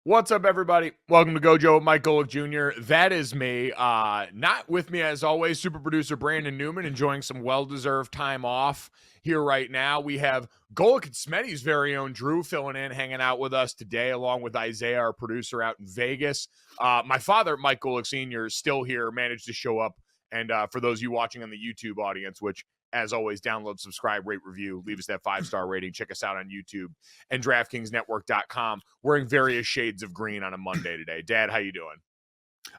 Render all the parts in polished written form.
What's up, everybody? Welcome to GoJo with Mike Golic Jr. That is me. Not with me, as always, super producer Brandon Newman, enjoying some well-deserved time off here right now. We have Golic and Smetty's very own Drew filling in, hanging out with us today, along with Isaiah, our producer out in Vegas. My father, Mike Golic Sr., is still here, managed to show up. And for those of you watching on the YouTube audience, which, as always, download, subscribe, rate, review, leave us that 5-star rating. Check us out on YouTube and DraftKingsNetwork.com, wearing various shades of green on a Monday today. Dad, how you doing?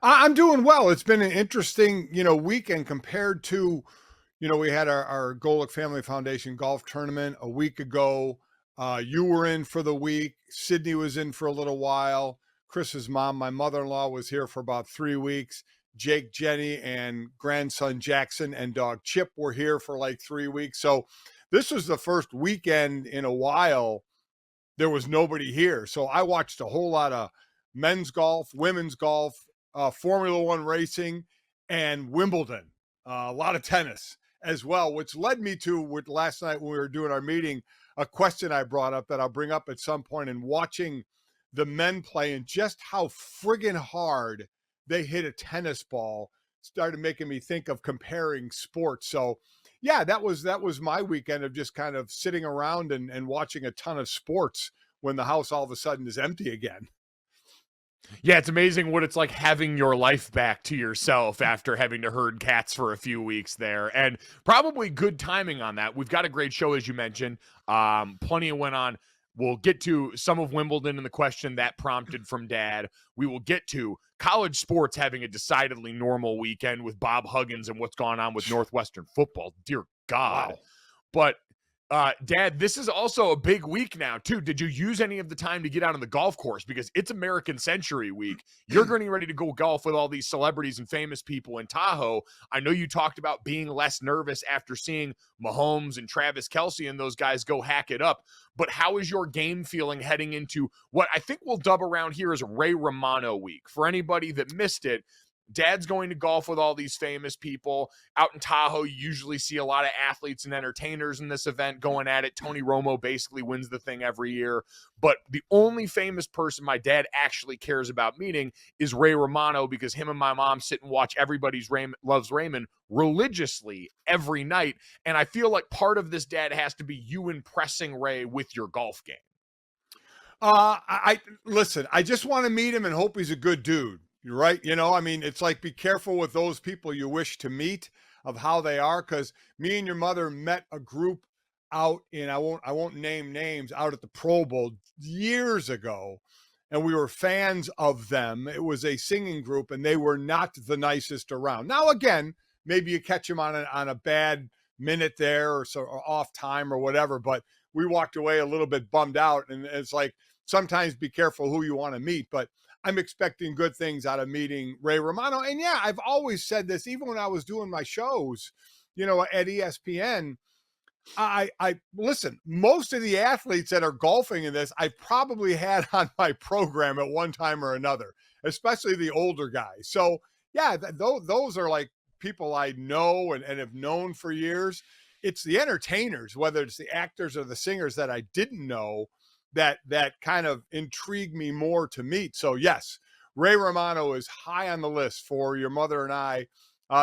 I'm doing well. It's been an interesting, weekend compared to, we had our Golic Family Foundation golf tournament a week ago. You were in for the week. Sydney was in for a little while. Chris's mom, my mother-in-law, was here for about 3 weeks. Jake, Jenny, and grandson Jackson and dog Chip were here for like 3 weeks. So this was the first weekend in a while there was nobody here. So I watched a whole lot of men's golf, women's golf, Formula One racing, and Wimbledon. A lot of tennis as well, which led me to, with last night when we were doing our meeting, a question I brought up that I'll bring up at some point, and watching the men play and just how friggin' hard they hit a tennis ball started making me think of comparing sports. So yeah, that was my weekend of just kind of sitting around and watching a ton of sports when the house all of a sudden is empty again. Yeah, it's amazing what it's like having your life back to yourself after having to herd cats for a few weeks there. And probably good timing on that. We've got a great show, as you mentioned. Plenty of went on. We'll get to some of Wimbledon and the question that prompted from Dad. We will get to college sports having a decidedly normal weekend with Bob Huggins and what's gone on with Northwestern football. Dear God. Wow. But Dad, this is also a big week now, too. Did you use any of the time to get out on the golf course? Because it's American Century Week. You're getting ready to go golf with all these celebrities and famous people in Tahoe. I know you talked about being less nervous after seeing Mahomes and Travis Kelce and those guys go hack it up. But how is your game feeling heading into what I think we'll dub around here as Ray Romano Week? For anybody that missed it, Dad's going to golf with all these famous people. Out in Tahoe, you usually see a lot of athletes and entertainers in this event going at it. Tony Romo basically wins the thing every year. But the only famous person my dad actually cares about meeting is Ray Romano, because him and my mom sit and watch Everybody's Loves Raymond religiously every night. And I feel like part of this, Dad, has to be you impressing Ray with your golf game. I listen, I just want to meet him and hope he's a good dude. You're right. It's like, be careful with those people you wish to meet of how they are. Cause me and your mother met a group out in, I won't name names, out at the Pro Bowl years ago. And we were fans of them. It was a singing group and they were not the nicest around. Now, again, maybe you catch them on a bad minute there or off time or whatever, but we walked away a little bit bummed out. And it's like, sometimes be careful who you want to meet, but I'm expecting good things out of meeting Ray Romano. And yeah, I've always said this, even when I was doing my shows, at ESPN, I listen, most of the athletes that are golfing in this, I probably had on my program at one time or another, especially the older guys. So yeah, those are like people I know and have known for years. It's the entertainers, whether it's the actors or the singers that I didn't know, that kind of intrigued me more to meet. So yes, Ray Romano is high on the list for your mother and I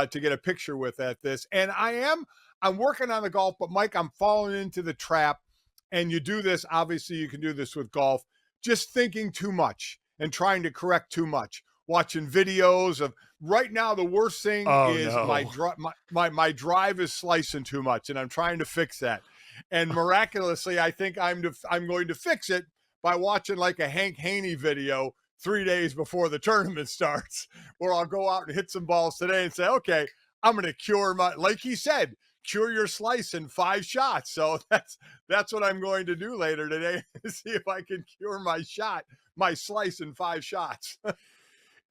to get a picture with at this. And I'm working on the golf, but Mike, I'm falling into the trap. And you do this, obviously you can do this with golf, just thinking too much and trying to correct too much. Watching videos of right now, the worst thing is my drive is slicing too much, and I'm trying to fix that. And miraculously, I think I'm going to fix it by watching like a Hank Haney video 3 days before the tournament starts, where I'll go out and hit some balls today and say, okay, I'm going to cure like he said, cure your slice in 5 shots. So that's what I'm going to do later today, see if I can cure my slice in 5 shots.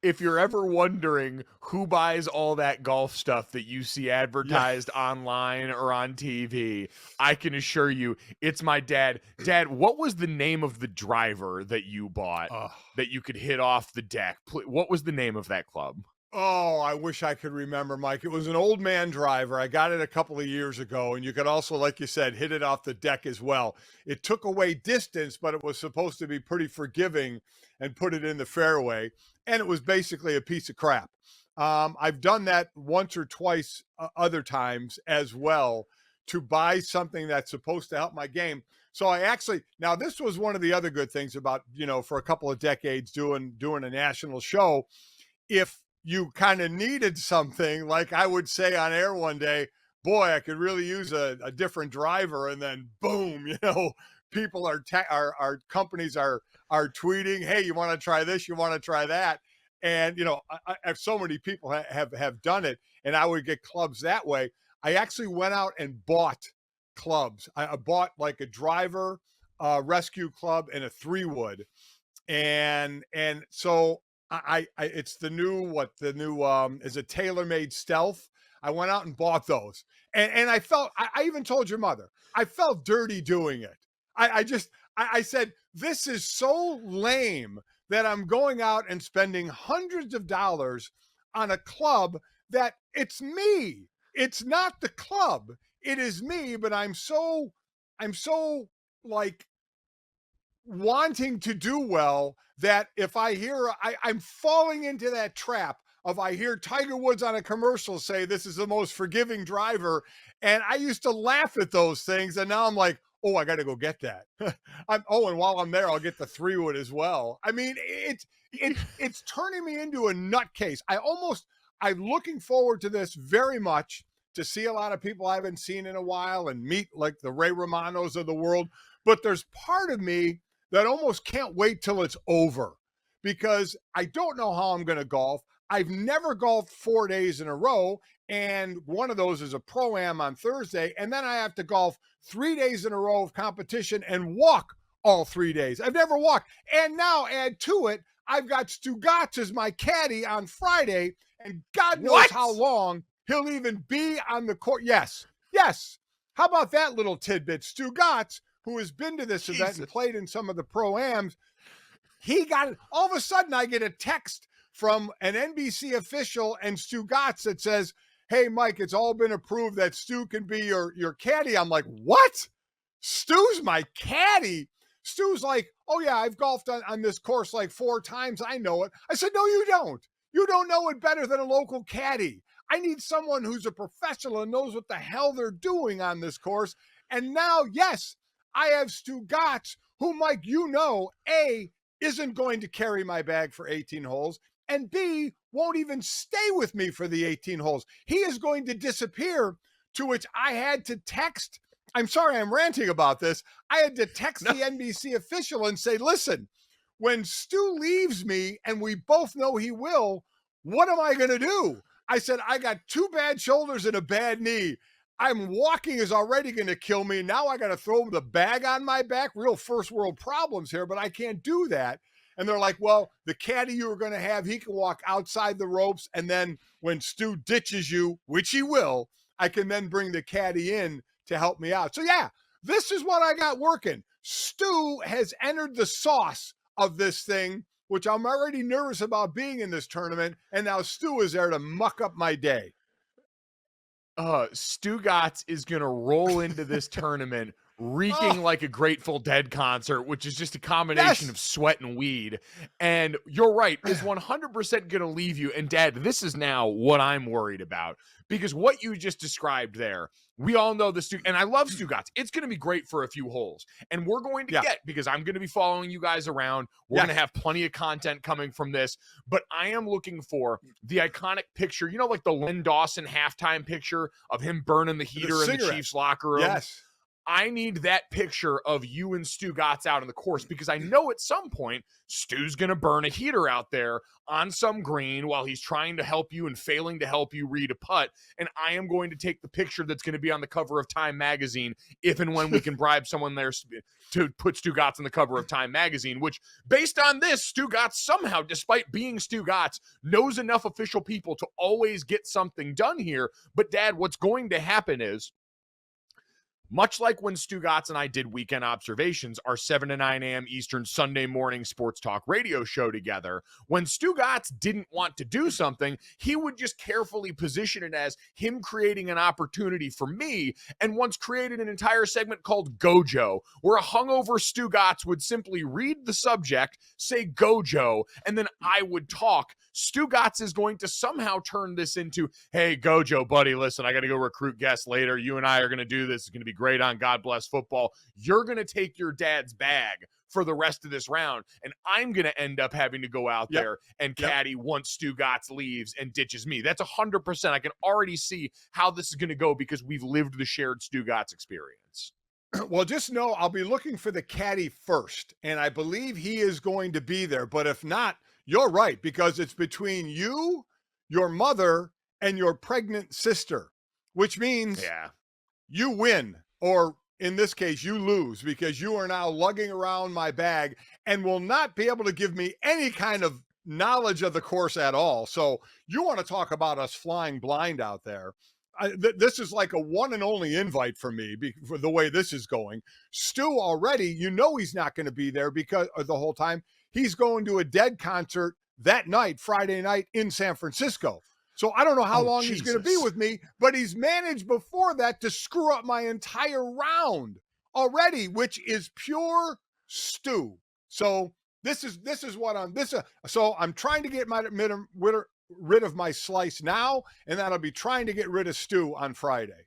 If you're ever wondering who buys all that golf stuff that you see advertised online or on TV, I can assure you it's my dad. Dad, what was the name of the driver that you bought that you could hit off the deck? What was the name of that club? Oh, I wish I could remember, Mike. It was an old man driver. I got it a couple of years ago, and you could also, like you said, hit it off the deck as well. It took away distance, but it was supposed to be pretty forgiving and put it in the fairway, and it was basically a piece of crap. I've done that once or twice other times as well to buy something that's supposed to help my game. So I actually, now this was one of the other good things about, for a couple of decades doing a national show. If you kind of needed something, like I would say on air one day, boy, I could really use a different driver. And then boom, people our companies are tweeting, hey, you want to try this? You want to try that? And, I so many people have done it, and I would get clubs that way. I actually went out and bought clubs. I bought like a driver rescue club and a 3-wood. And so I it's the new is a tailor-made Stealth. I went out and bought those, and I felt, I even told your mother, I felt dirty doing it. I said, this is so lame that I'm going out and spending hundreds of dollars on a club that it's me. It's not the club. It is me, but I'm so like wanting to do well that if I hear, I'm falling into that trap of, I hear Tiger Woods on a commercial say this is the most forgiving driver, and I used to laugh at those things, and now I'm like, oh, I got to go get that. And while I'm there, I'll get the 3-wood as well. I mean, it's turning me into a nutcase. I'm looking forward to this very much, to see a lot of people I haven't seen in a while and meet like the Ray Romanos of the world. But there's part of me that almost can't wait till it's over, because I don't know how I'm going to golf. I've never golfed 4 days in a row, and one of those is a Pro-Am on Thursday, and then I have to golf 3 days in a row of competition and walk all 3 days. I've never walked. And now add to it, I've got Stugotz as my caddy on Friday, and God knows how long he'll even be on the court. Yes. How about that little tidbit? Stugotz, who has been to this event and played in some of the Pro-Ams, he got it. All of a sudden, I get a text from an NBC official and Stugotz that says, hey, Mike, it's all been approved that Stu can be your caddy. I'm like, what? Stu's my caddy? Stu's like, oh, yeah, I've golfed on this course like 4 times. I know it. I said, no, you don't. You don't know it better than a local caddy. I need someone who's a professional and knows what the hell they're doing on this course. And now, yes, I have Stugotz, who, Mike, A, isn't going to carry my bag for 18 holes, and B, won't even stay with me for the 18 holes. He is going to disappear, to which I had to text. I'm sorry, I'm ranting about this. I had to text the NBC official and say, listen, when Stu leaves me, and we both know he will, what am I going to do? I said, I got 2 bad shoulders and a bad knee. I'm walking is already going to kill me. Now I got to throw the bag on my back. Real first world problems here, but I can't do that. And they're like, well, the caddy you were going to have, he can walk outside the ropes. And then when Stu ditches you, which he will, I can then bring the caddy in to help me out. So yeah, this is what I got working. Stu has entered the sauce of this thing, which I'm already nervous about being in this tournament. And now Stu is there to muck up my day. Stugotz is going to roll into this tournament reeking like a Grateful Dead concert, which is just a combination of sweat and weed. And you're right, is 100% going to leave you. And Dad, this is now what I'm worried about, because what you just described there, we all know the and I love Stugotz. It's going to be great for a few holes, and we're going to get, because I'm going to be following you guys around. We're going to have plenty of content coming from this, but I am looking for the iconic picture, like the Len Dawson halftime picture of him burning the heater in the Chiefs locker room. Yes. I need that picture of you and Stugotz out on the course, because I know at some point Stu's going to burn a heater out there on some green while he's trying to help you and failing to help you read a putt. And I am going to take the picture that's going to be on the cover of Time magazine, if and when we can bribe someone there to put Stugotz on the cover of Time magazine, which, based on this, Stugotz somehow, despite being Stugotz, knows enough official people to always get something done here. But Dad, what's going to happen is, much like when Stugotz and I did Weekend Observations, our 7 to 9 a.m. Eastern Sunday morning sports talk radio show together, when Stugotz didn't want to do something, he would just carefully position it as him creating an opportunity for me, and once created an entire segment called GoJo, where a hungover Stugotz would simply read the subject, say GoJo, and then I would talk. Stugotz is going to somehow turn this into, hey, GoJo, buddy, listen, I got to go recruit guests later. You and I are going to do this. It's going to be great on God Bless Football. You're going to take your dad's bag for the rest of this round, and I'm going to end up having to go out there and caddy once Stugotz leaves and ditches me. That's 100%. I can already see how this is going to go because we've lived the shared Stugotz experience. Well, just know I'll be looking for the caddy first, and I believe he is going to be there. But if not, you're right, because it's between you, your mother, and your pregnant sister, which means you win, or in this case, you lose, because you are now lugging around my bag and will not be able to give me any kind of knowledge of the course at all. So you want to talk about us flying blind out there. This is like a one and only invite for me for the way this is going. Stu already, you know, he's not going to be there because the whole time he's going to a Dead concert that night, Friday night in San Francisco. So I don't know how long he's going to be with me, but he's managed before that to screw up my entire round already, which is pure Stu. So this is what I'm so I'm trying to get rid of my slice now, and then I'll be trying to get rid of Stu on Friday.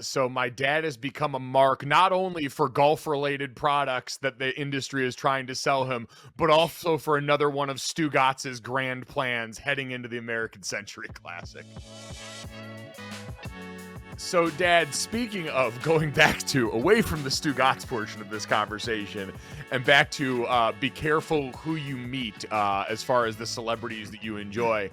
So my dad has become a mark, not only for golf-related products that the industry is trying to sell him, but also for another one of Stugotz's grand plans heading into the American Century Classic. So, Dad, speaking of going back to away from the Stugotz portion of this conversation and back to be careful who you meet as far as the celebrities that you enjoy,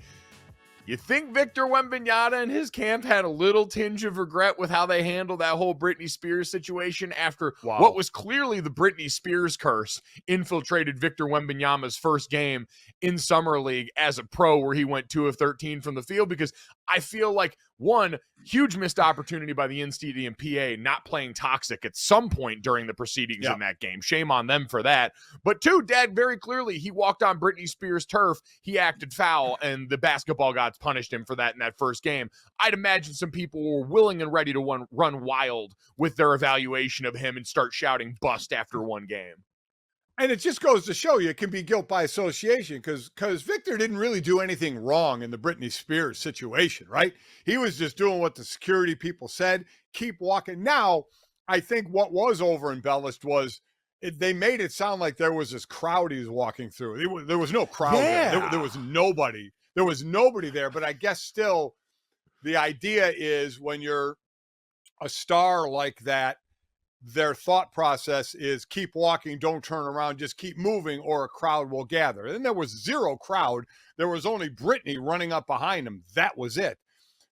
you think Victor Wembanyama and his camp had a little tinge of regret with how they handled that whole Britney Spears situation after what was clearly the Britney Spears curse infiltrated Victor Wembanyama's first game in Summer League as a pro, where he went 2 of 13 from the field? Because I feel like, one, huge missed opportunity by the NCAA not playing toxic at some point during the proceedings in that game. Shame on them for that. But two, Dad, very clearly, he walked on Britney Spears' turf. He acted foul, and the basketball gods punished him for that in that first game. I'd imagine some people were willing and ready to run wild with their evaluation of him and start shouting bust after one game. And it just goes to show you it can be guilt by association, because Victor didn't really do anything wrong in the Britney Spears situation, right? He was just doing what the security people said, keep walking. Now, I think what was over embellished was they made it sound like there was this crowd he was walking through. There was no crowd there. There was nobody. There was nobody there. But I guess still the idea is when you're a star like that, their thought process is keep walking, don't turn around, just keep moving, or a crowd will gather. And there was zero crowd. There was only Britney running up behind him. That was it.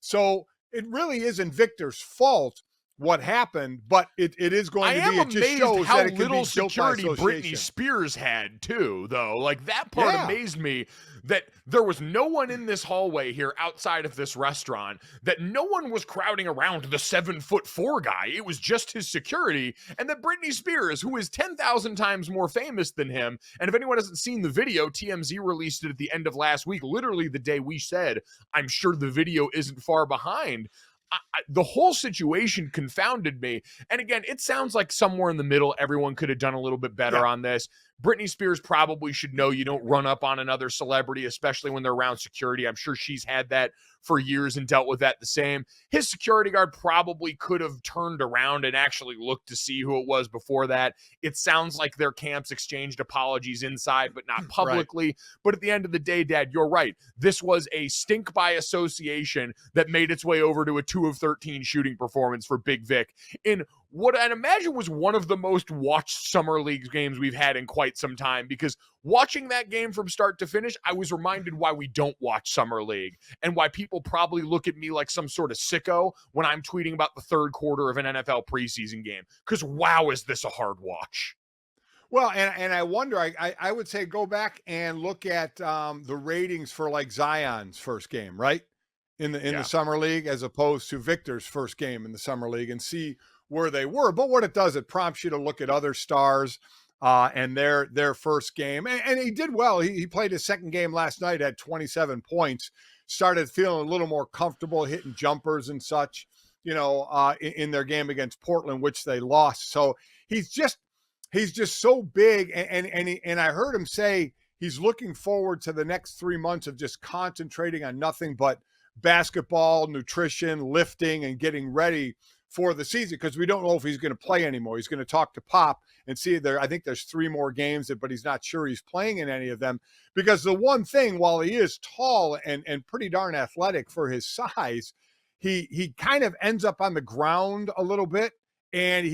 So it really isn't Victor's fault what happened, but it is going to be. It just shows how that it can little be security Britney Spears had too, though. Like, that part amazed me, that there was no one in this hallway here outside of this restaurant, that no one was crowding around the 7'4" guy. It was just his security, and that Britney Spears, who is 10,000 times more famous than him, and if anyone hasn't seen the video, TMZ released it at the end of last week, literally the day we said, I'm sure the video isn't far behind. The whole situation confounded me. And again, it sounds like somewhere in the middle, everyone could have done a little bit better on this. Britney Spears probably should know you don't run up on another celebrity, especially when they're around security. I'm sure she's had that for years and dealt with that the same. His security guard probably could have turned around and actually looked to see who it was before that. It sounds like their camps exchanged apologies inside, but not publicly. Right. But at the end of the day, Dad, you're right. This was a stink by association that made its way over to a 2 of 13 shooting performance for Big Vic in what I'd imagine was one of the most watched Summer League games we've had in quite some time, because watching that game from start to finish, I was reminded why we don't watch Summer League and why people probably look at me like some sort of sicko when I'm tweeting about the third quarter of an NFL preseason game. Because wow, is this a hard watch. Well, and I wonder, I would say go back and look at the ratings for like Zion's first game, right? in the summer league as opposed to Victor's first game in the summer league and see where they were. But what it does, it prompts you to look at other stars and their first game. And he did well. He played his second game last night, had 27 points, started feeling a little more comfortable hitting jumpers and such, in their game against Portland, which they lost. So he's just so big. And I heard him say he's looking forward to the next 3 months of just concentrating on nothing but basketball, nutrition, lifting, and getting ready for the season, because we don't know if he's going to play anymore. He's going to talk to Pop and see I think there's 3 more games, but he's not sure he's playing in any of them, because the one thing, while he is tall and pretty darn athletic for his size, he kind of ends up on the ground a little bit. And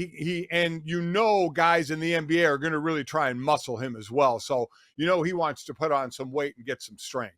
guys in the NBA are going to really try and muscle him as well. So, he wants to put on some weight and get some strength.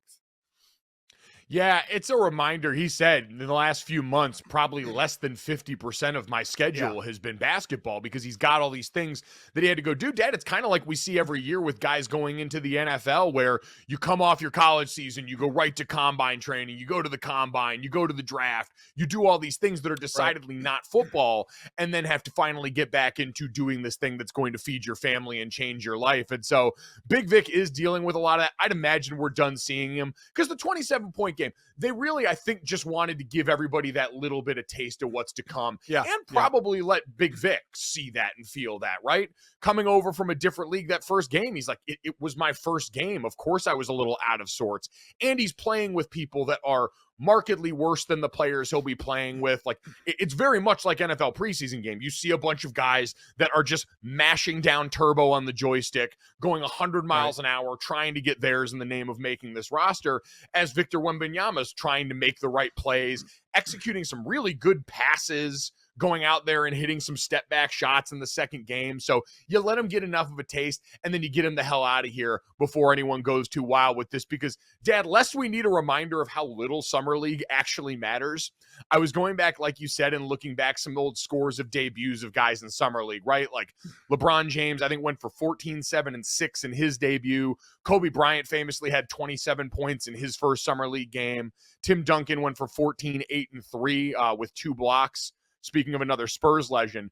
Yeah, it's a reminder. He said in the last few months, probably less than 50% of my schedule has been basketball, because he's got all these things that he had to go do. Dad, it's kind of like we see every year with guys going into the NFL, where you come off your college season, you go right to combine training, you go to the combine, you go to the draft, you do all these things that are decidedly not football, and then have to finally get back into doing this thing that's going to feed your family and change your life. And so Big Vic is dealing with a lot of that. I'd imagine we're done seeing him, because the 27-point game, they really, I think, just wanted to give everybody that little bit of taste of what's to come, and probably let Big Vic see that and feel that, right? Coming over from a different league, that first game, he's like, it was my first game. Of course I was a little out of sorts. And he's playing with people that are markedly worse than the players he'll be playing with. Like, it's very much like NFL preseason game. You see a bunch of guys that are just mashing down turbo on the joystick, going 100 miles an hour, trying to get theirs in the name of making this roster, as Victor Wembanyama's trying to make the right plays, executing some really good passes, going out there and hitting some step back shots in the second game. So you let him get enough of a taste, and then you get him the hell out of here before anyone goes too wild with this, because, Dad, lest we need a reminder of how little Summer League actually matters, I was going back, like you said, and looking back some old scores of debuts of guys in Summer League, right? Like LeBron James, I think, went for 14, 7, and 6 in his debut. Kobe Bryant famously had 27 points in his first Summer League game. Tim Duncan went for 14, 8, and 3 with 2 blocks. Speaking of another Spurs legend.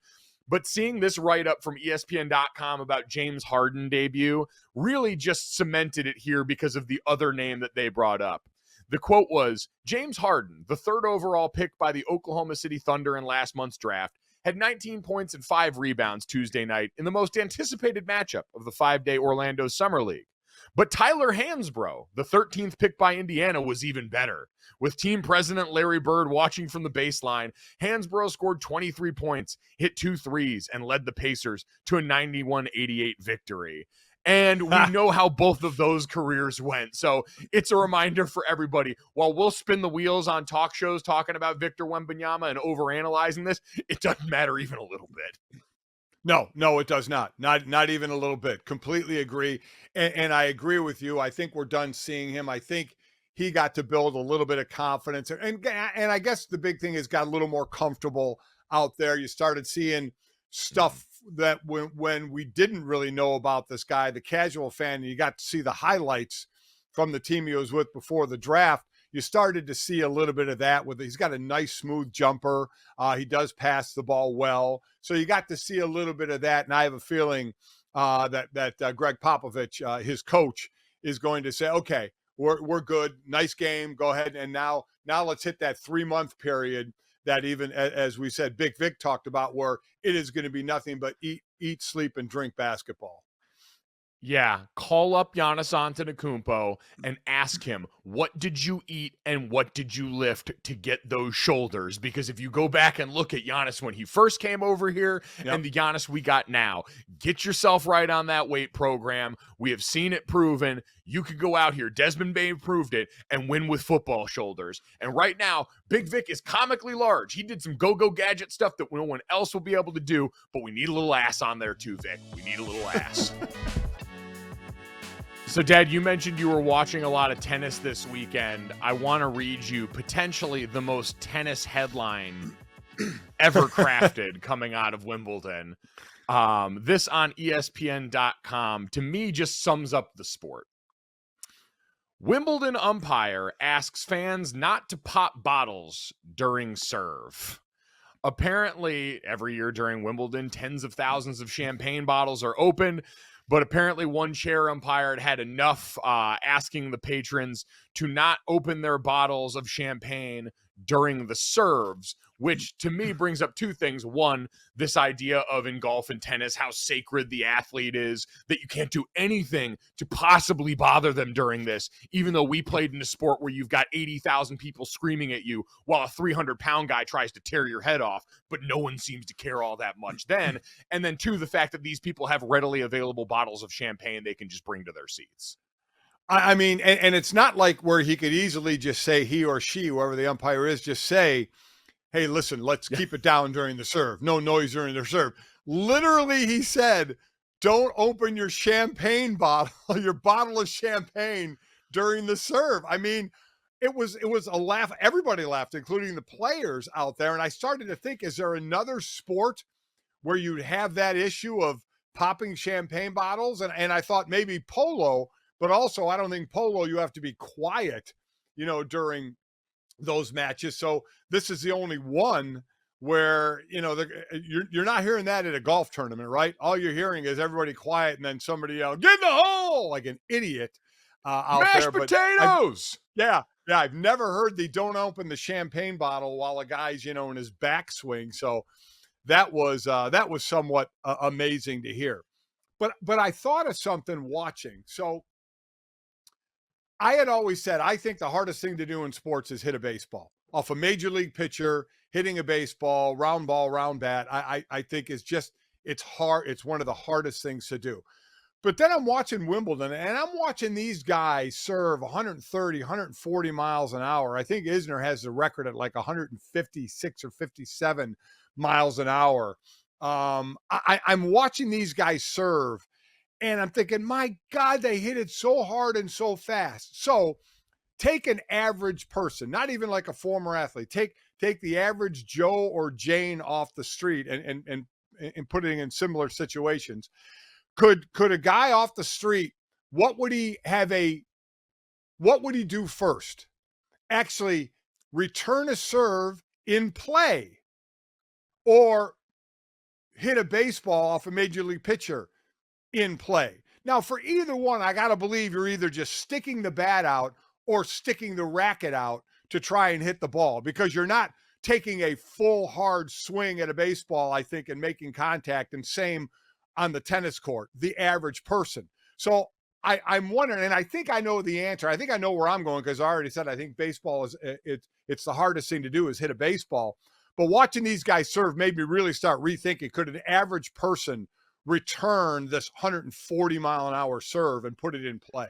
But seeing this write-up from ESPN.com about James Harden debut really just cemented it here because of the other name that they brought up. The quote was, James Harden, the 3rd overall pick by the Oklahoma City Thunder in last month's draft, had 19 points and 5 rebounds Tuesday night in the most anticipated matchup of the 5-day Orlando Summer League. But Tyler Hansbrough, the 13th pick by Indiana, was even better. With team president Larry Bird watching from the baseline, Hansbrough scored 23 points, hit 2 threes, and led the Pacers to a 91-88 victory. And we know how both of those careers went. So it's a reminder for everybody. While we'll spin the wheels on talk shows talking about Victor Wembanyama and overanalyzing this, it doesn't matter even a little bit. No, it does not. Not even a little bit. Completely agree. And I agree with you. I think we're done seeing him. I think he got to build a little bit of confidence. And I guess the big thing is got a little more comfortable out there. You started seeing stuff that when we didn't really know about this guy, the casual fan, you got to see the highlights from the team he was with before the draft. You started to see a little bit of that he's got a nice smooth jumper. He does pass the ball well. So you got to see a little bit of that. And I have a feeling that Greg Popovich, his coach, is going to say, okay, we're good. Nice game. Go ahead. And now let's hit that 3-month period that, even as we said, Big Vic talked about, where it is going to be nothing but eat, sleep, and drink basketball. Yeah, call up Giannis Antetokounmpo and ask him, what did you eat and what did you lift to get those shoulders? Because if you go back and look at Giannis when he first came over here and the Giannis we got now, get yourself right on that weight program. We have seen it proven. You could go out here, Desmond Bain proved it, and win with football shoulders. And right now, Big Vic is comically large. He did some go-go gadget stuff that no one else will be able to do, but we need a little ass on there too, Vic. We need a little ass. So, Dad, you mentioned you were watching a lot of tennis this weekend. I want to read you potentially the most tennis headline ever crafted coming out of Wimbledon. This on ESPN.com, to me, just sums up the sport. Wimbledon umpire asks fans not to pop bottles during serve. Apparently, every year during Wimbledon, tens of thousands of champagne bottles are opened, but apparently one chair umpire had enough asking the patrons to not open their bottles of champagne during the serves, which to me brings up two things. One, this idea of in golf and tennis, how sacred the athlete is, that you can't do anything to possibly bother them during this, even though we played in a sport where you've got 80,000 people screaming at you while a 300-pound guy tries to tear your head off, but no one seems to care all that much then. And then two, the fact that these people have readily available bottles of champagne they can just bring to their seats. I mean, and it's not like where he could easily just say, he or she, whoever the umpire is, just say, hey, listen, let's keep it down during the serve. No noise during the serve. Literally, he said, don't open your champagne bottle, your bottle of champagne during the serve. I mean, it was a laugh. Everybody laughed, including the players out there. And I started to think, is there another sport where you'd have that issue of popping champagne bottles? And I thought maybe polo, but also I don't think polo, you have to be quiet, during those matches. So this is the only one where, you're not hearing that at a golf tournament, right? All you're hearing is everybody quiet and then somebody yell, get in the hole, like an idiot out Mashed there. potatoes! Yeah. I've never heard the don't open the champagne bottle while a guy's, in his backswing. So that was somewhat amazing to hear. But I thought of something watching. So I had always said, I think the hardest thing to do in sports is hit a baseball. Off a major league pitcher, hitting a baseball, round ball, round bat, I think it's hard. It's one of the hardest things to do. But then I'm watching Wimbledon, and I'm watching these guys serve 130, 140 miles an hour. I think Isner has the record at like 156 or 57 miles an hour. I'm watching these guys serve, and I'm thinking, my God, they hit it so hard and so fast. So take an average person, not even like a former athlete. Take the average Joe or Jane off the street and put it in similar situations. Could a guy off the street, what would he do first? Actually return a serve in play or hit a baseball off a major league pitcher in play? Now, for either one, I got to believe you're either just sticking the bat out or sticking the racket out to try and hit the ball, because you're not taking a full hard swing at a baseball, I think, and making contact, and same on the tennis court, the average person. So I'm wondering, and I think I know the answer. I think I know where I'm going, because I already said I think baseball is it's the hardest thing to do is hit a baseball. But watching these guys serve made me really start rethinking, could an average person return this 140 mile an hour serve and put it in play?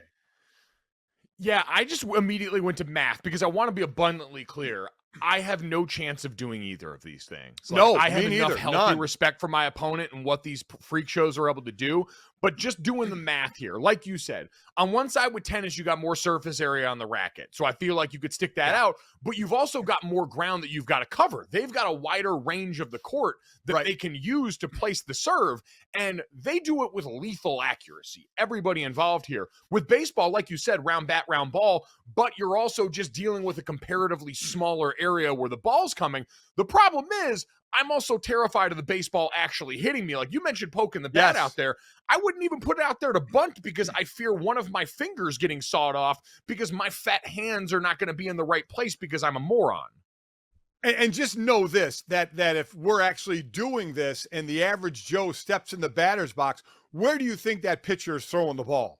Yeah, I just immediately went to math because I want to be abundantly clear. I have no chance of doing either of these things. No, I have me enough neither. healthy None. respect for my opponent and what these freak shows are able to do. But just doing the math here, like you said, on one side with tennis, you got more surface area on the racket. So I feel like you could stick that out, but you've also got more ground that you've got to cover. They've got a wider range of the court that they can use to place the serve, and they do it with lethal accuracy. Everybody involved here. With baseball, like you said, round bat, round ball, but you're also just dealing with a comparatively smaller area where the ball's coming. The problem is, I'm also terrified of the baseball actually hitting me. Like you mentioned, poking the bat out there. I wouldn't even put it out there to bunt because I fear one of my fingers getting sawed off because my fat hands are not going to be in the right place because I'm a moron. And just know this, that if we're actually doing this and the average Joe steps in the batter's box, where do you think that pitcher is throwing the ball?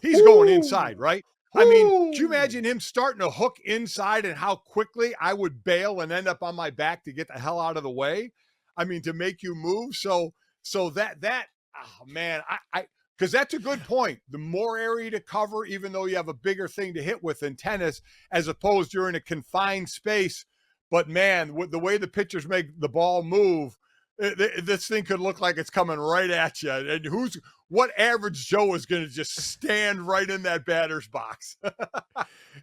He's going inside, right? I mean, can you imagine him starting to hook inside and how quickly I would bail and end up on my back to get the hell out of the way? I mean, to make you move. So that, oh man, because that's a good point. The more area to cover, even though you have a bigger thing to hit with in tennis, as opposed you're in a confined space. But man, with the way the pitchers make the ball move, this thing could look like it's coming right at you. And what average Joe is going to just stand right in that batter's box?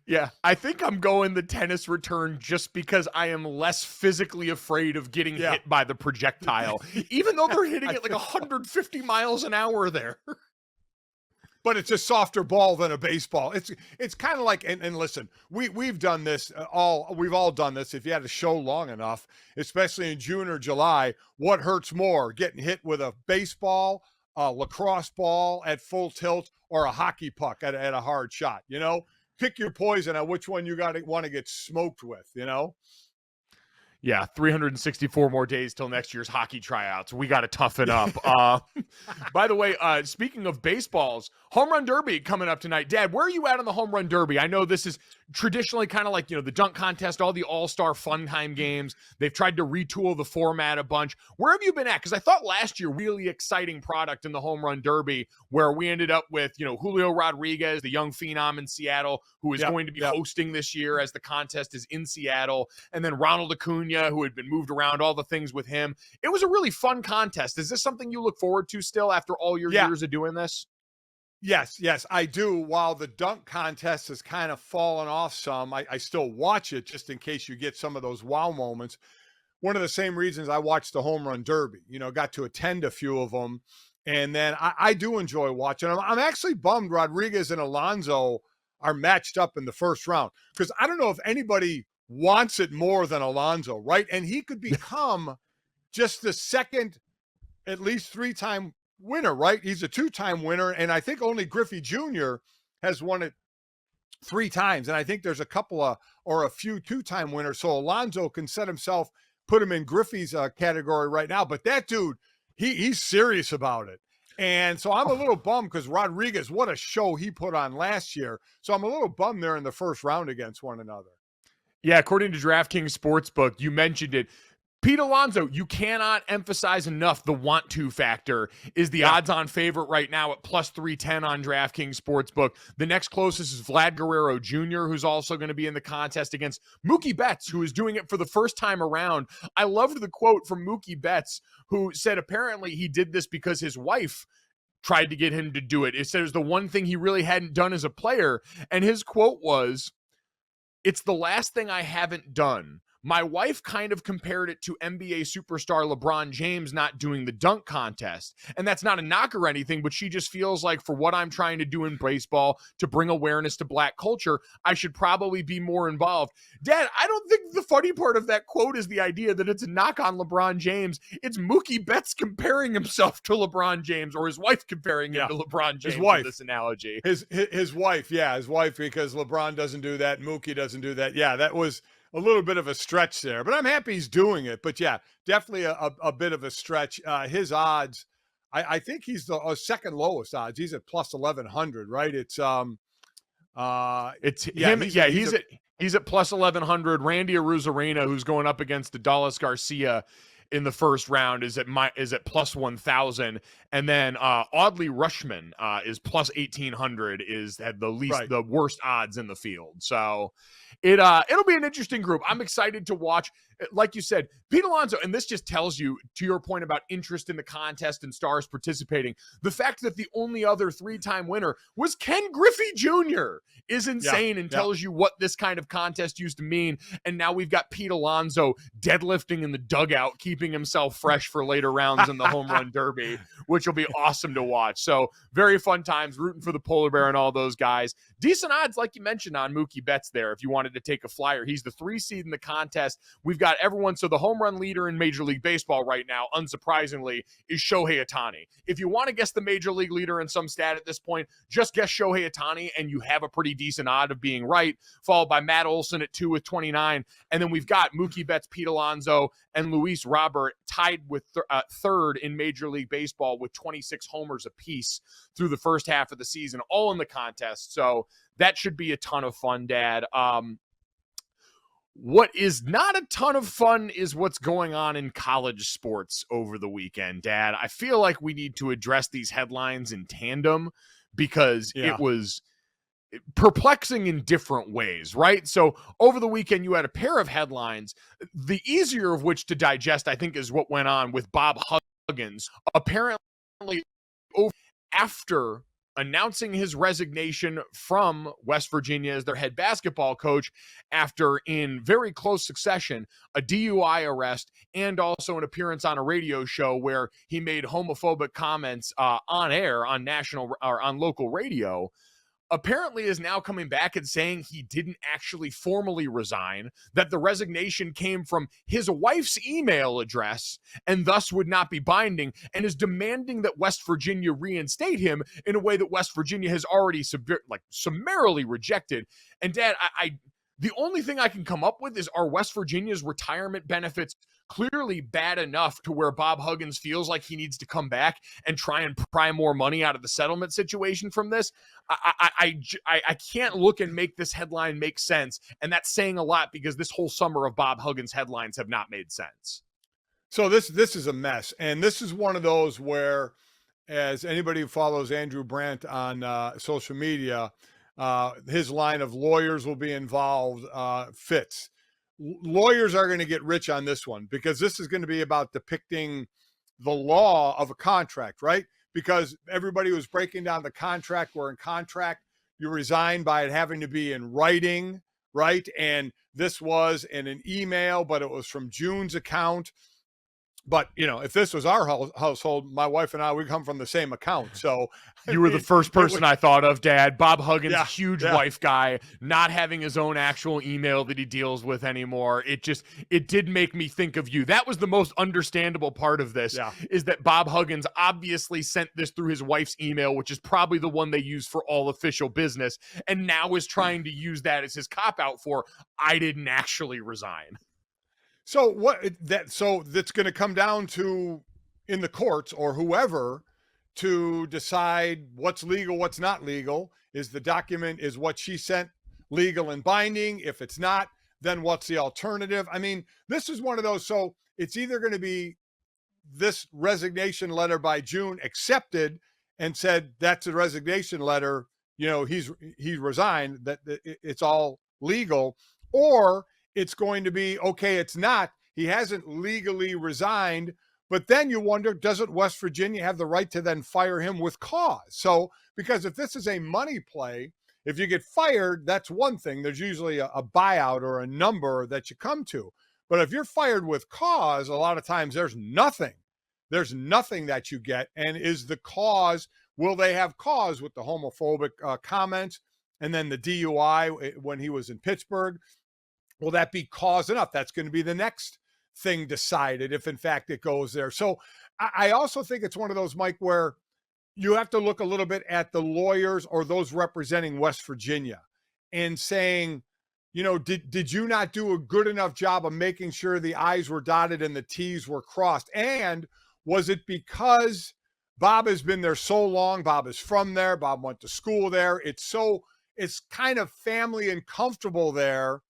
Yeah, I think I'm going the tennis return just because I am less physically afraid of getting hit by the projectile, even though they're hitting it like 150 miles an hour there. but it's a softer ball than a baseball. It's kind of like, and listen, we've done this we've all done this. If you had a show long enough, especially in June or July, what hurts more, getting hit with a baseball, a lacrosse ball at full tilt, or a hockey puck at a hard shot? Pick your poison on which one you want to get smoked with. Yeah, 364 more days till next year's hockey tryouts. We got to toughen up. By the way, speaking of baseballs, home run derby coming up tonight. Dad, where are you at on the home run derby? I know this is traditionally kind of like, the dunk contest, all the all-star fun time games. They've tried to retool the format a bunch. Where have you been at? Because I thought last year, really exciting product in the home run derby where we ended up with, Julio Rodriguez, the young phenom in Seattle, who is going to be hosting this year as the contest is in Seattle. And then Ronald Acuna, who had been moved around, all the things with him. It was a really fun contest. Is this something you look forward to still after all your years of doing this? Yes, I do. While the dunk contest has kind of fallen off some, I still watch it just in case you get some of those wow moments. One of the same reasons I watched the home run derby, got to attend a few of them. And then I do enjoy watching them. I'm actually bummed Rodriguez and Alonso are matched up in the first round because I don't know if anybody wants it more than Alonso, right? And he could become just the second, at least 3-time winner, right? He's a 2-time winner, and I think only Griffey Jr. has won it 3 times, and I think there's a few 2-time winners. So Alonso can put him in Griffey's category right now. But that dude, he's serious about it. And so I'm a little bummed because Rodriguez, what a show he put on last year. So I'm a little bummed they're in the first round against one another. Yeah, according to DraftKings Sportsbook, you mentioned it. Pete Alonso, you cannot emphasize enough the want-to factor is the odds-on favorite right now at plus 310 on DraftKings Sportsbook. The next closest is Vlad Guerrero Jr., who's also going to be in the contest against Mookie Betts, who is doing it for the first time around. I loved the quote from Mookie Betts, who said apparently he did this because his wife tried to get him to do it. It said it was the one thing he really hadn't done as a player, and his quote was, "It's the last thing I haven't done. My wife kind of compared it to NBA superstar LeBron James not doing the dunk contest. And that's not a knock or anything, but she just feels like for what I'm trying to do in baseball to bring awareness to black culture, I should probably be more involved." Dad, I don't think the funny part of that quote is the idea that it's a knock on LeBron James. It's Mookie Betts comparing himself to LeBron James, or his wife comparing him to LeBron James in this analogy. His wife, because LeBron doesn't do that, Mookie doesn't do that. Yeah, that was a little bit of a stretch there, but I'm happy he's doing it. But yeah, definitely a bit of a stretch. His odds, I think he's the second lowest odds. He's at plus 1100, right? It's him. He's at plus 1100. Randy Arozarena, who's going up against Adolis Garcia in the first round, is at plus 1000, and then Audley Rushman is plus 1800, is at the worst odds in the field. So it'll be an interesting group. I'm excited to watch. Like you said, Pete Alonso, and this just tells you, to your point about interest in the contest and stars participating, the fact that the only other 3-time winner was Ken Griffey Jr. is insane and tells you what this kind of contest used to mean. And now we've got Pete Alonso deadlifting in the dugout, keeping himself fresh for later rounds in the home run derby, which will be awesome to watch. So very fun times, rooting for the polar bear and all those guys. Decent odds, like you mentioned, on Mookie Betts there, if you wanted to take a flyer. He's the 3 seed in the contest. We've got everyone. So the home run leader in Major League Baseball right now, unsurprisingly, is Shohei Ohtani. If you want to guess the Major League leader in some stat at this point, just guess Shohei Ohtani, and you have a pretty decent odd of being right, followed by Matt Olson at 2 with 29. And then we've got Mookie Betts, Pete Alonso, and Luis Robert tied with third in Major League Baseball with 26 homers apiece through the first half of the season, all in the contest. So that should be a ton of fun, Dad. What is not a ton of fun is what's going on in college sports over the weekend, Dad. I feel like we need to address these headlines in tandem because it was perplexing in different ways, right? So over the weekend, you had a pair of headlines, the easier of which to digest, I think, is what went on with Bob Huggins. Apparently, after announcing his resignation from West Virginia as their head basketball coach after, in very close succession, a DUI arrest and also an appearance on a radio show where he made homophobic comments on air on national or on local radio. Apparently is now coming back and saying he didn't actually formally resign, that the resignation came from his wife's email address and thus would not be binding, and is demanding that West Virginia reinstate him in a way that West Virginia has already summarily rejected. And Dad, the only thing I can come up with is, are West Virginia's retirement benefits clearly bad enough to where Bob Huggins feels like he needs to come back and try and pry more money out of the settlement situation from this? I can't look and make this headline make sense. And that's saying a lot, because this whole summer of Bob Huggins headlines have not made sense. So this is a mess. And this is one of those where, as anybody who follows Andrew Brandt on social media, his line of lawyers will be involved fits. Lawyers are going to get rich on this one, because this is going to be about depicting the law of a contract, right? Because everybody was breaking down the contract, where in contract you resign by it having to be in writing, right? And this was in an email, but it was from June's account. But, you know, if this was our household, my wife and I, we come from the same account. So you were the first person I thought of, Dad. Bob Huggins, huge yeah. wife guy, not having his own actual email that he deals with anymore. It did make me think of you. That was the most understandable part of this, is that Bob Huggins obviously sent this through his wife's email, which is probably the one they use for all official business, and now is trying to use that as his cop-out for, I didn't actually resign. So that's going to come down to, in the courts or whoever, to decide what's legal, what's not legal. Is the document, is what she sent legal and binding? If it's not, then what's the alternative? I mean, this is one of those. So it's either going to be this resignation letter by June accepted and said, that's a resignation letter, you know, he resigned, that it's all legal, or it's going to be, okay, it's not, he hasn't legally resigned, but then you wonder, doesn't West Virginia have the right to then fire him with cause? So, because if this is a money play, if you get fired, that's one thing. There's usually a buyout or a number that you come to. But if you're fired with cause, a lot of times there's nothing. There's nothing that you get. And is the cause, will they have cause with the homophobic comments and then the DUI when he was in Pittsburgh? Will that be cause enough? That's going to be the next thing decided, if in fact it goes there. So I also think it's one of those, Mike, where you have to look a little bit at the lawyers or those representing West Virginia and saying, you know, did you not do a good enough job of making sure the I's were dotted and the T's were crossed? And was it because Bob has been there so long? Bob is from there. Bob went to school there. It's kind of family and comfortable there.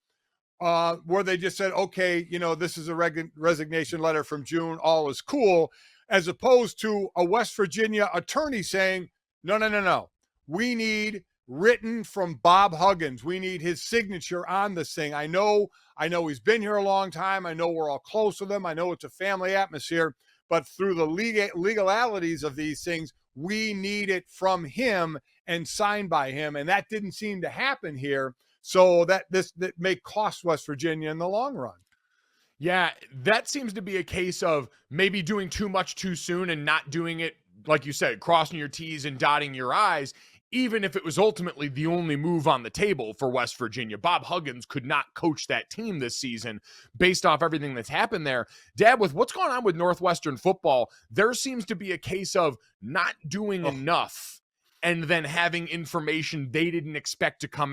Where they just said, okay, you know, this is a resignation letter from June, all is cool, as opposed to a West Virginia attorney saying, no. We need written from Bob Huggins. We need his signature on this thing. I know he's been here a long time. I know we're all close with him. I know it's a family atmosphere, but through the legalities of these things, we need it from him and signed by him. And that didn't seem to happen here. So that may cost West Virginia in the long run. Yeah, that seems to be a case of maybe doing too much too soon and not doing it, like you said, crossing your T's and dotting your I's, even if it was ultimately the only move on the table for West Virginia. Bob Huggins could not coach that team this season based off everything that's happened there. Dad, with what's going on with Northwestern football, there seems to be a case of not doing enough and then having information they didn't expect to come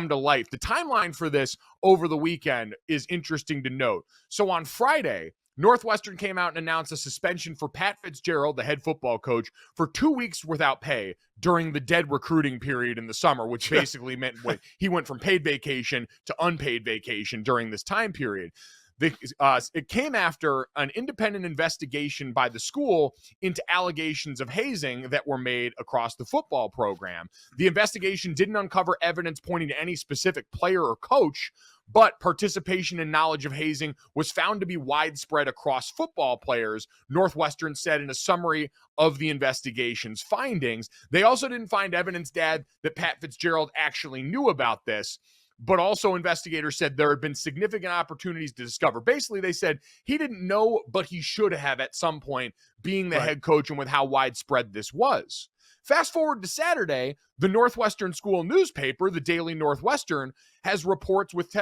to life. The timeline for this over the weekend is interesting to note. So on Friday, Northwestern came out and announced a suspension for Pat Fitzgerald, the head football coach, for 2 weeks without pay during the dead recruiting period in the summer, which basically meant he went from paid vacation to unpaid vacation during this time period. It came after an independent investigation by the school into allegations of hazing that were made across the football program. The investigation didn't uncover evidence pointing to any specific player or coach, but participation and knowledge of hazing was found to be widespread across football players, Northwestern said in a summary of the investigation's findings. They also didn't find evidence, Dad, that Pat Fitzgerald actually knew about this, but also investigators said there had been significant opportunities to discover. Basically, they said he didn't know, but he should have at some point, being the head coach and with how widespread this was. Fast forward to Saturday, the Northwestern school newspaper, the Daily Northwestern, has reports with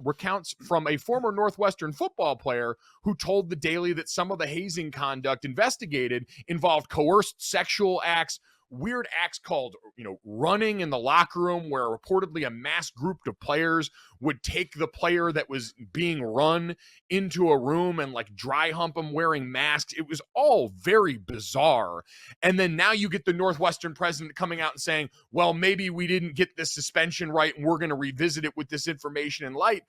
recounts from a former Northwestern football player who told the Daily that some of the hazing conduct investigated involved coerced sexual acts, weird acts called, running in the locker room, where reportedly a mass group of players would take the player that was being run into a room and dry hump them wearing masks. It was all very bizarre. And then now you get the Northwestern president coming out and saying, well, maybe we didn't get this suspension right and we're going to revisit it with this information in light.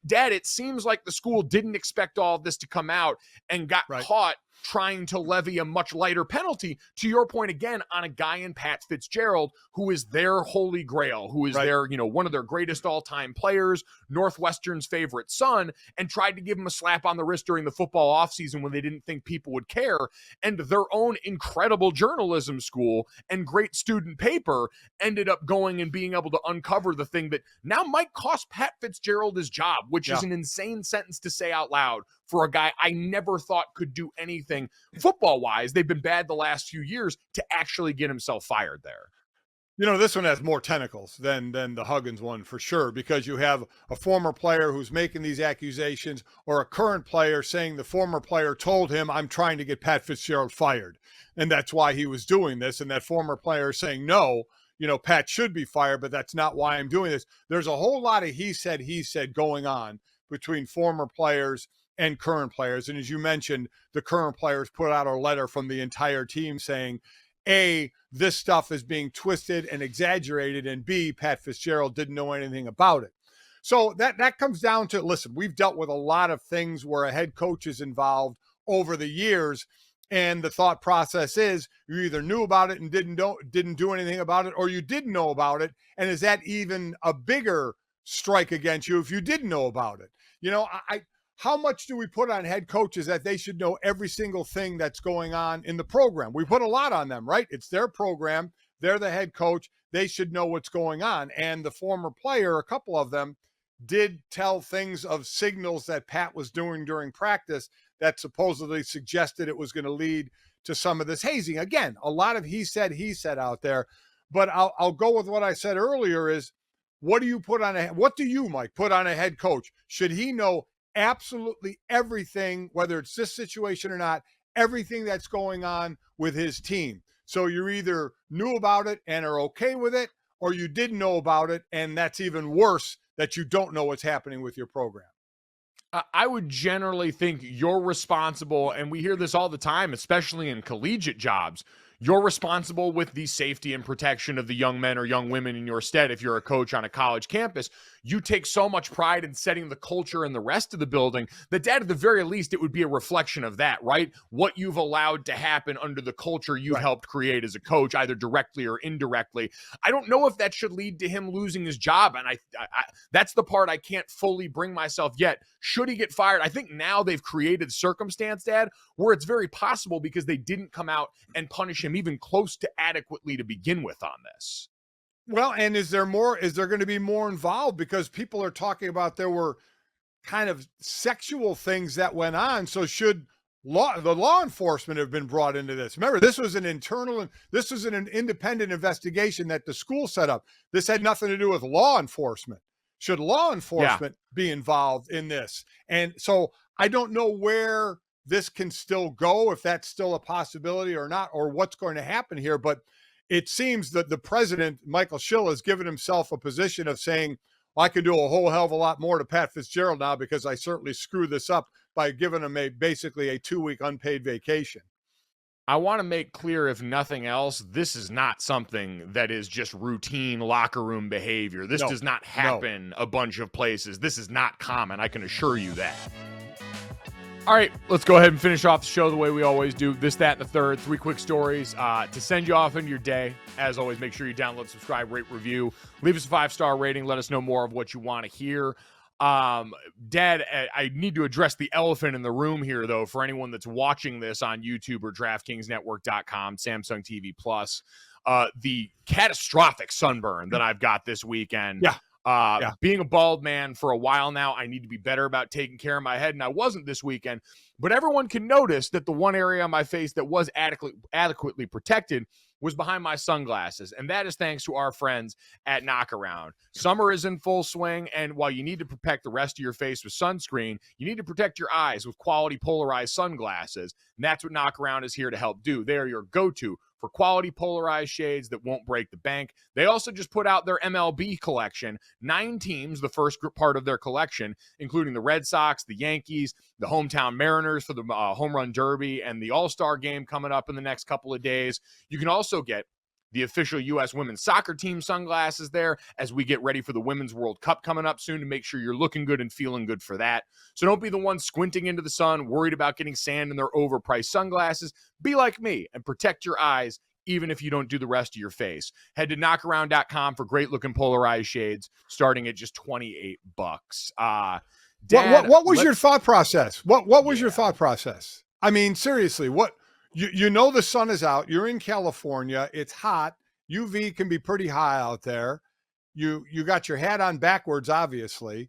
Dad, it seems like the school didn't expect all of this to come out and got caught trying to levy a much lighter penalty, to your point again, on a guy in Pat Fitzgerald, who is their holy grail, who is their, one of their greatest all-time players, Northwestern's favorite son, and tried to give him a slap on the wrist during the football offseason when they didn't think people would care. And their own incredible journalism school and great student paper ended up going and being able to uncover the thing that now might cost Pat Fitzgerald his job, which is an insane sentence to say out loud for a guy I never thought could do anything football-wise. They've been bad the last few years to actually get himself fired there. This one has more tentacles than the Huggins one for sure, because you have a former player who's making these accusations, or a current player saying the former player told him, I'm trying to get Pat Fitzgerald fired, and that's why he was doing this. And that former player saying, no, Pat should be fired, but that's not why I'm doing this. There's a whole lot of he said going on between former players and current players. And as you mentioned, the current players put out a letter from the entire team saying, A, this stuff is being twisted and exaggerated, and B, Pat Fitzgerald didn't know anything about it. So that comes down to, listen, we've dealt with a lot of things where a head coach is involved over the years, and the thought process is you either knew about it and didn't do anything about it, or you didn't know about it. And is that even a bigger strike against you if you didn't know about it? How much do we put on head coaches that they should know every single thing that's going on in the program? We put a lot on them, right? It's their program. They're the head coach. They should know what's going on. And the former player, a couple of them, did tell things of signals that Pat was doing during practice that supposedly suggested it was going to lead to some of this hazing. Again, a lot of he said out there. But I'll go with what I said earlier is, what do you, Mike, put on a head coach? Should he know absolutely everything, whether it's this situation or not, everything that's going on with his team? So you either knew about it and are okay with it, or you didn't know about it, and that's even worse, that you don't know what's happening with your program. I would generally think you're responsible, and we hear this all the time, especially in collegiate jobs. You're responsible with the safety and protection of the young men or young women in your stead. If you're a coach on a college campus, you take so much pride in setting the culture in the rest of the building that, Dad, at the very least, it would be a reflection of that, right? What you've allowed to happen under the culture you've helped create as a coach, either directly or indirectly. I don't know if that should lead to him losing his job. And I that's the part I can't fully bring myself yet. Should he get fired? I think now they've created circumstance, Dad, where it's very possible, because they didn't come out and punish him even close to adequately to begin with on this. Well, and is there going to be more involved? Because people are talking about there were kind of sexual things that went on. So should the law enforcement have been brought into this? Remember, this was an independent investigation that the school set up. This had nothing to do with law enforcement. Should law enforcement be involved in this? And so I don't know where this can still go, if that's still a possibility or not, or what's going to happen here. But it seems that the president, Michael Schill, has given himself a position of saying, well, I can do a whole hell of a lot more to Pat Fitzgerald now, because I certainly screwed this up by giving him basically a 2-week unpaid vacation. I want to make clear, if nothing else, this is not something that is just routine locker room behavior. This does not happen a bunch of places. This is not common. I can assure you that. All right, let's go ahead and finish off the show the way we always do. This, that, and the third. 3 quick stories to send you off into your day. As always, make sure you download, subscribe, rate, review. Leave us a 5-star rating. Let us know more of what you want to hear. Dad, I need to address the elephant in the room here, though, for anyone that's watching this on YouTube or DraftKingsNetwork.com, Samsung TV Plus. The catastrophic sunburn that I've got this weekend. Being a bald man for a while now, I need to be better about taking care of my head, and I wasn't this weekend. But everyone can notice that the one area on my face that was adequately protected was behind my sunglasses, and that is thanks to our friends at Knockaround. Summer is in full swing, and while you need to protect the rest of your face with sunscreen, you need to protect your eyes with quality polarized sunglasses, and that's what Knockaround is here to help do. They are your go-to for quality polarized shades that won't break the bank. They also just put out their MLB collection, 9 teams, the first part of their collection, including the Red Sox, the Yankees, the hometown Mariners for the home run derby, and the All-Star game coming up in the next couple of days. You can also get the official U.S. women's soccer team sunglasses there as we get ready for the Women's World Cup coming up soon to make sure you're looking good and feeling good for that. So don't be the one squinting into the sun, worried about getting sand in their overpriced sunglasses. Be like me and protect your eyes even if you don't do the rest of your face. Head to knockaround.com for great-looking polarized shades starting at just $28. Dad, what was your thought process? What was your thought process? I mean, seriously, what you know the sun is out. You're in California. It's hot. UV can be pretty high out there. You got your hat on backwards, obviously.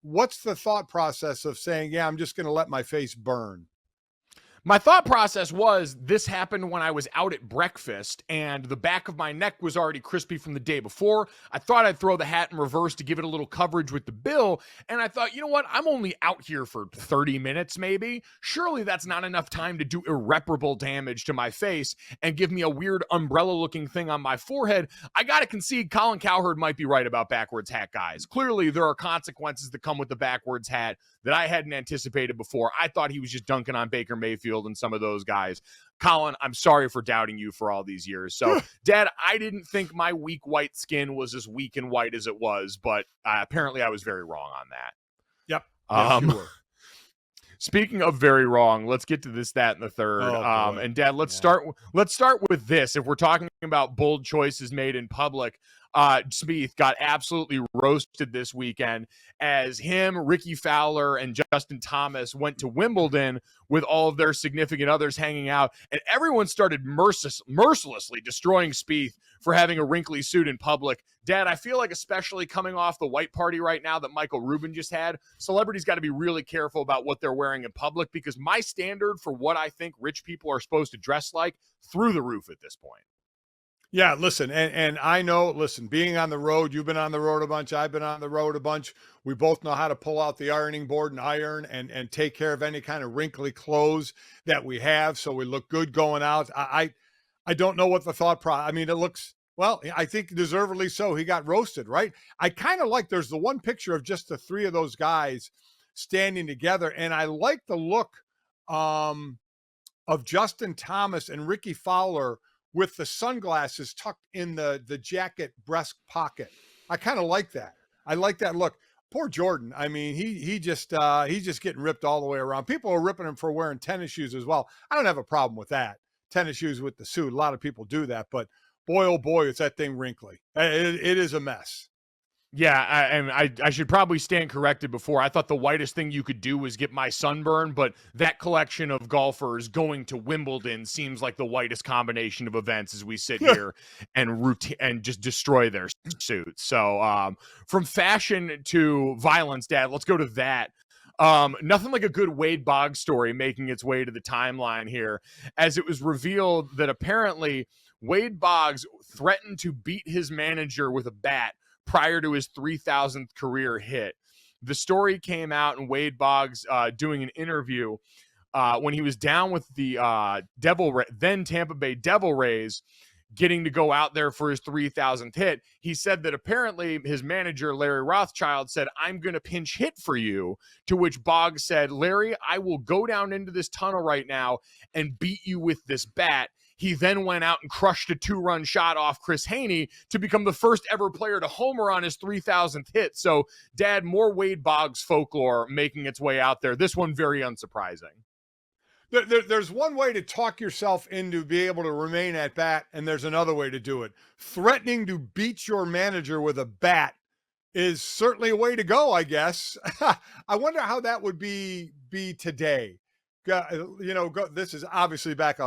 What's the thought process of saying, yeah, I'm just going to let my face burn? My thought process was this happened when I was out at breakfast and the back of my neck was already crispy from the day before. I thought I'd throw the hat in reverse to give it a little coverage with the bill. And I thought, you know what? I'm only out here for 30 minutes, maybe. Surely that's not enough time to do irreparable damage to my face and give me a weird umbrella looking thing on my forehead. I got to concede Colin Cowherd might be right about backwards hat guys. Clearly there are consequences that come with the backwards hat that I hadn't anticipated before. I thought he was just dunking on Baker Mayfield and some of those guys. Colin, I'm sorry for doubting you for all these years. So, Dad, I didn't think my weak white skin was as weak and white as it was, but apparently I was very wrong on that. Yep. Yes, you were. Speaking of very wrong, let's get to this, that, and the third. And Dad, let's start with this. If we're talking about bold choices made in public, Spieth got absolutely roasted this weekend as him, Ricky Fowler, and Justin Thomas went to Wimbledon with all of their significant others hanging out, and everyone started mercilessly destroying Spieth for having a wrinkly suit in public. Dad, I feel like especially coming off the white party right now that Michael Rubin just had, celebrities got to be really careful about what they're wearing in public because my standard for what I think rich people are supposed to dress like through the roof at this point. Yeah, listen, and I know, listen, being on the road, you've been on the road a bunch, I've been on the road a bunch. We both know how to pull out the ironing board and iron and take care of any kind of wrinkly clothes that we have so we look good going out. I don't know what the thought process, I mean, it looks, well, I think deservedly so. He got roasted, right? I kind of like, there's the one picture of just the 3 of those guys standing together, and I like the look of Justin Thomas and Ricky Fowler with the sunglasses tucked in the jacket breast pocket. I kind of like that. I like that look. Poor Jordan. I mean, he's just getting ripped all the way around. People are ripping him for wearing tennis shoes as well. I don't have a problem with that. Tennis shoes with the suit. A lot of people do that, but boy, oh boy, is that thing wrinkly. It is a mess. Yeah, I should probably stand corrected before. I thought the whitest thing you could do was get my sunburn, but that collection of golfers going to Wimbledon seems like the whitest combination of events as we sit here and just destroy their suits. So from fashion to violence, Dad, let's go to that. Nothing like a good Wade Boggs story making its way to the timeline here, as it was revealed that apparently Wade Boggs threatened to beat his manager with a bat prior to his 3,000th career hit. The story came out and Wade Boggs doing an interview when he was down with the then Tampa Bay Devil Rays, getting to go out there for his 3,000th hit. He said that apparently his manager, Larry Rothschild, said, "I'm going to pinch hit for you," to which Boggs said, "Larry, I will go down into this tunnel right now and beat you with this bat." He then went out and crushed a 2-run shot off Chris Haney to become the first ever player to homer on his 3,000th hit. So, Dad, more Wade Boggs folklore making its way out there. This one very unsurprising. There's one way to talk yourself into be able to remain at bat, and there's another way to do it. Threatening to beat your manager with a bat is certainly a way to go, I guess. I wonder how that would be today. This is obviously back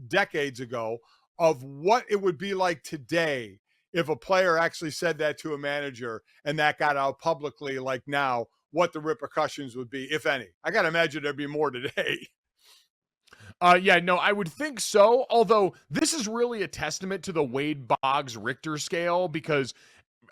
decades ago, of what it would be like today if a player actually said that to a manager and that got out publicly like now, what the repercussions would be, if any. I got to imagine there'd be more today. I would think so. Although this is really a testament to the Wade Boggs Richter scale, because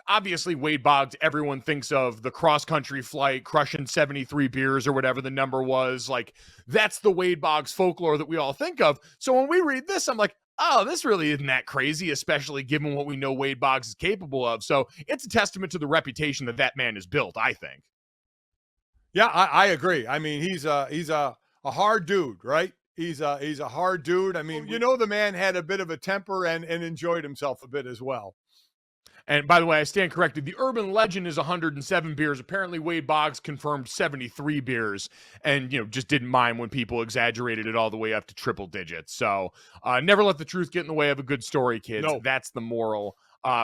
obviously Wade Boggs, everyone thinks of the cross-country flight, crushing 73 beers or whatever the number was. Like, that's the Wade Boggs folklore that we all think of. So when we read this, I'm like, oh, this really isn't that crazy, especially given what we know Wade Boggs is capable of. So it's a testament to the reputation that man has built, I think. Yeah, I agree. I mean, he's a hard dude, right? He's a hard dude. I mean, the man had a bit of a temper and enjoyed himself a bit as well. And by the way, I stand corrected. The urban legend is 107 beers. Apparently, Wade Boggs confirmed 73 beers and, just didn't mind when people exaggerated it all the way up to triple digits. So never let the truth get in the way of a good story, kids. No. That's the moral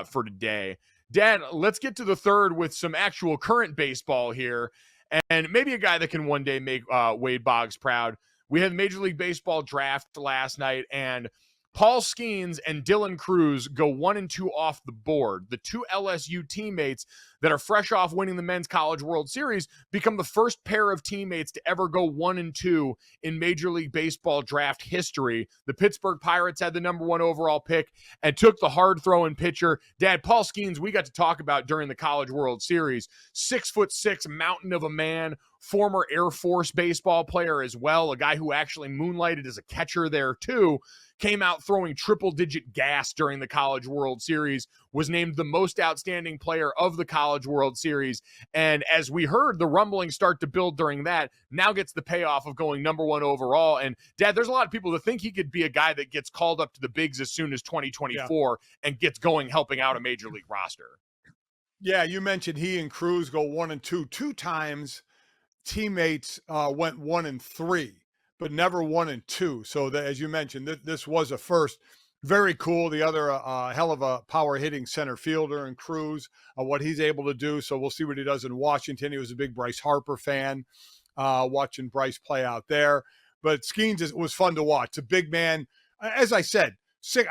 for today. Dad, let's get to the third with some actual current baseball here, and maybe a guy that can one day make Wade Boggs proud. We had the Major League Baseball draft last night, and Paul Skeens and Dylan Cruz go 1-2 off the board. The two LSU teammates that are fresh off winning the Men's College World Series become the first pair of teammates to ever go 1-2 in Major League Baseball draft history. The Pittsburgh Pirates had the number 1 overall pick and took the hard-throwing pitcher. Dad, Paul Skeens, we got to talk about during the College World Series. 6'6" mountain of a man, former Air Force baseball player as well, a guy who actually moonlighted as a catcher there too. Came out throwing triple-digit gas during the College World Series, was named the most outstanding player of the College World Series, and as we heard the rumblings start to build during that, now gets the payoff of going number 1 overall. And, Dad, there's a lot of people that think he could be a guy that gets called up to the bigs as soon as 2024 and gets going helping out a Major League roster. Yeah, you mentioned he and Cruz go 1-2. 2 times teammates went 1-3. But never 1-2. So that, as you mentioned, this was a first. Very cool. The other hell of a power hitting center fielder in Cruz, what he's able to do. So we'll see what he does in Washington. He was a big Bryce Harper fan, watching Bryce play out there. But Skeens was fun to watch. A big man. As I said,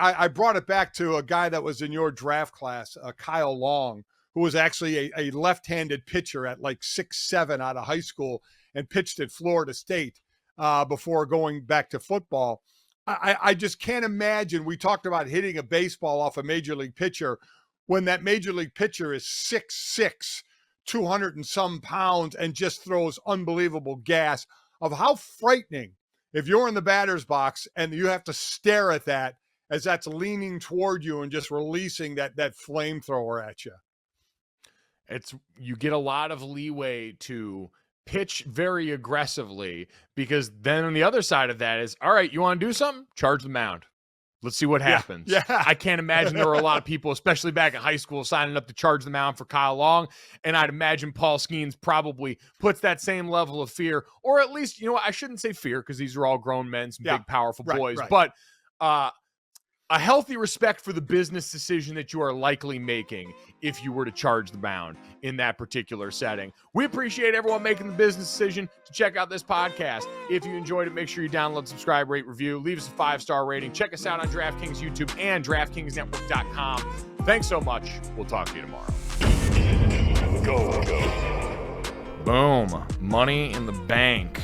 I brought it back to a guy that was in your draft class, Kyle Long, who was actually a left-handed pitcher at like 6'7" out of high school and pitched at Florida State. Before going back to football. I just can't imagine. We talked about hitting a baseball off a major league pitcher when that major league pitcher is 6'6", 200 and some pounds, and just throws unbelievable gas, of how frightening if you're in the batter's box and you have to stare at that as that's leaning toward you and just releasing that flamethrower at you. You get a lot of leeway to pitch very aggressively, because then on the other side of that is, all right, you want to do something? Charge the mound. Let's see what happens. Yeah. I can't imagine there were a lot of people, especially back in high school, signing up to charge the mound for Kyle Long. And I'd imagine Paul Skeens probably puts that same level of fear, or at least, I shouldn't say fear, because these are all grown men, some big, powerful boys, but a healthy respect for the business decision that you are likely making if you were to charge the mound in that particular setting. We appreciate everyone making the business decision to check out this podcast. If you enjoyed it, make sure you download, subscribe, rate, review, leave us a 5-star rating. Check us out on DraftKings YouTube and DraftKingsNetwork.com. Thanks so much. We'll talk to you tomorrow. Go. Boom. Money in the bank.